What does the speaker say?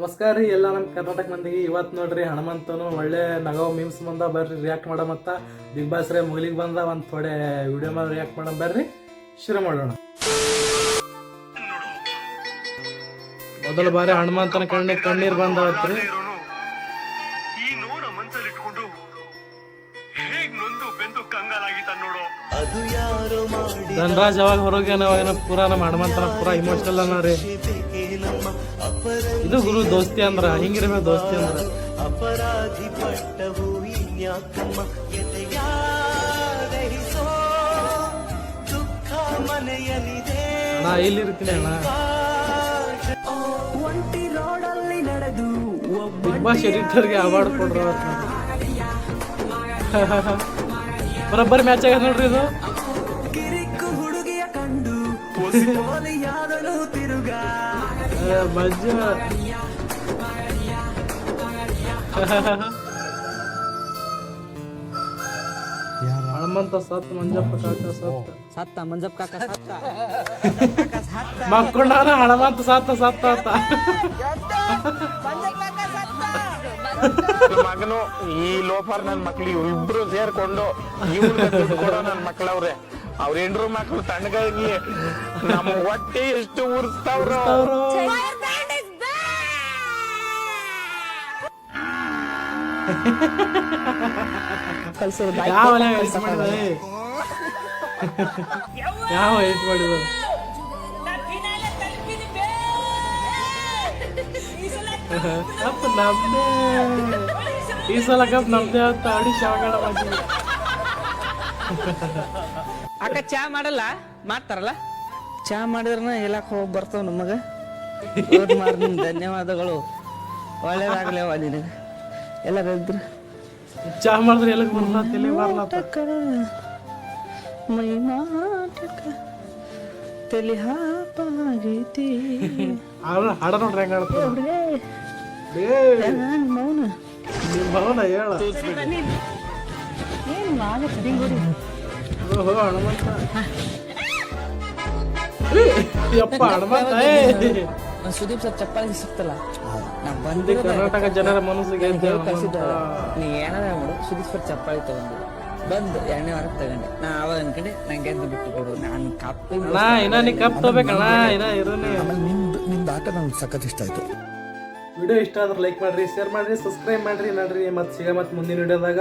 ನಮಸ್ಕಾರ ರೀ ಎಲ್ಲ ನಮ್ಮ ಕರ್ನಾಟಕ ಮಂದಿಗೆ. ಇವತ್ತು ನೋಡ್ರಿ ಹನುಮಂತನು ಒಳ್ಳೆ ನಗಾವ್ ಮೀಮ್ಸ್ ಬಂದ, ಬರ್ರಿ ರಿಯಾಕ್ಟ್ ಮಾಡೋ. ಮತ್ತ ಬಿಗ್ ಬಾಸ್ ರೇ ಮುಗಿಲಿಗೆ ಬಂದ ಒಂದು ಥೋಡೆ ವಿಡಿಯೋ ಮಾಡಿ ರಿಯಾಕ್ಟ್ ಮಾಡೋಣ. ಬರ್ರಿ ಶುರು ಮಾಡೋಣ. ಮೊದಲ ಬಾರಿ ಹನುಮಂತನ ಕಣ್ಣೀರ್ ಬಂದವತ್ರಿ. ಧನರಾಜ್ ಯಾವಾಗ ಹೊರಗೇನ ಅವಾಗ ಪೂರಾ ನಮ್ಮ ಹನುಮಂತನ ಪೂರಾ ಇಮೋಷನಲ್ ಅನ್ನ ರೀ. ಇದು ಗುರು ದೋಸ್ತಿ ಅಂದ್ರ ಹಿಂಗಿರ್ಬೇಕು. ದೋಸ್ತಿ ಅಂದ್ರ ಅಪರಾಧಿ ಪಟ್ಟವು ನಾ ಇಲ್ಲಿರ್ತೀನಿ ಅಣ್ಣ. ಬಿಗ್ ಬಾಸ್ ಎಡಿಟರ್ಗೆ ಅವಾರ್ಡ್ ಕೊಡ್ರ ಬರೋಬ್ಬರಿ ಮ್ಯಾಚ್ ಆಗ್ಯದ ನೋಡ್ರಿ ಇದು. ಹನುಮಂತ ಸತ್, ಮಂಜಪ್ಪ ಕಾಕ ಸತ್ತ, ಮಂಜಪ್ಪ ಕಾಕ ಸತ್ತ, ಮಕ್ಕೊಂಡಾನ ಹನುಮಂತ ಸತ್ತ ಮಗನು ಈ ಲೋಫರ್ ನನ್ ಮಕ್ಳಿಗೆ ಇಬ್ರು ಸೇರ್ಕೊಂಡು ಕೊಡೋ ನನ್ ಮಕ್ಳವ್ರೆ. ಅವ್ರ ಹೆಂಡ್ರು ಮಕ್ಳು ತಣ್ಣಗಾಗಿ ನಮ್ಮ ಹೊಟ್ಟೆ ಎಷ್ಟು ಉರ್ಸ್ತಾವ್ರು. ಯಾವ ಏಟ್ ಮಾಡಿದ ಕಪ್ ನಮ್ದೇ, ಈ ಸಲ ಕಪ್ ನಮ್ದೇ ಅಂತ ಅಡಿ ಶಾವಗಾಡ ಮಾಡ್ತೀವಿ. ಅಕ್ಕ ಚಾ ಮಾಡಲ್ಲ, ಮಾಡ್ತಾರಲ್ಲ ಚಾ ಮಾಡಿದ್ರನ ಹೇಳಕ್ ಹೋಗಿ ಬರ್ತಾವ ನಮಗ. ಧನ್ಯವಾದಗಳು, ಒಳ್ಳೇದಾಗ್ಲೇವ ನಿನಗ. ಎಲ್ಲಾರ ಇದ್ರ ಚಾ ಮಾಡಿದ್ರೆ ಎಲ್ಲ ಬರ್ಲಾತಿಲ್ಲ ಮೈ ನಾಟಕ ತಲೆ ಹಾಪಾಗೈತಿ. ಹಾಡ ನೋಡ್ರಿ ಹೆಂಗ ಮೌನ ಮೌನ ಹೇಳ. ಓಹೋ ಹನುಮಂತ, ಯಪ್ಪ ಹನುಮಂತ. ಸುದೀಪ್ ಸರ್ ಚಪ್ಪಾಳಿ ಸಿಕ್ತಲ್ಲ, ನಾ ಬಂದಿ ಕರ್ನಾಟಕ ಜನರ ಮನಸ್ಸಿಗೆ ನೀ ಏನಾರ ಮಾಡು, ಸುದೀಪ್ ಸರ್ ಚಪ್ಪಾಳಿ ತಗೊಂಡು ಬಂದು 2ನೇ ವಾರಕ್ಕೆ ತಗೊಂಡೆ. ನಾ ಅವಾಗ ಅನ್ಕಂಡೆ ನಂಗೆ ಎದ್ದು ಬಿಟ್ಟು ಕೊಡು, ನಾನು ಕಪ್ ನೀ ಕಪ್ ತಗೋಬೇಕಣ್ಣ. ನಿಮ್ದು ಆಟ ನಂಗೆ ಸಖತ್ ಇಷ್ಟ ಆಯ್ತು. ವಿಡಿಯೋ ಇಷ್ಟ ಆದ್ರೆ ಲೈಕ್ ಮಾಡ್ರಿ, ಶೇರ್ ಮಾಡ್ರಿ, ಸಬ್ಸ್ಕ್ರೈಬ್ ಮಾಡ್ರಿ. ನೋಡ್ರಿ ಮತ್ತೆ ಸಿಗ ಮತ್ತೆ ಮುಂದಿನ ವಿಡಿಯೋದಾಗ.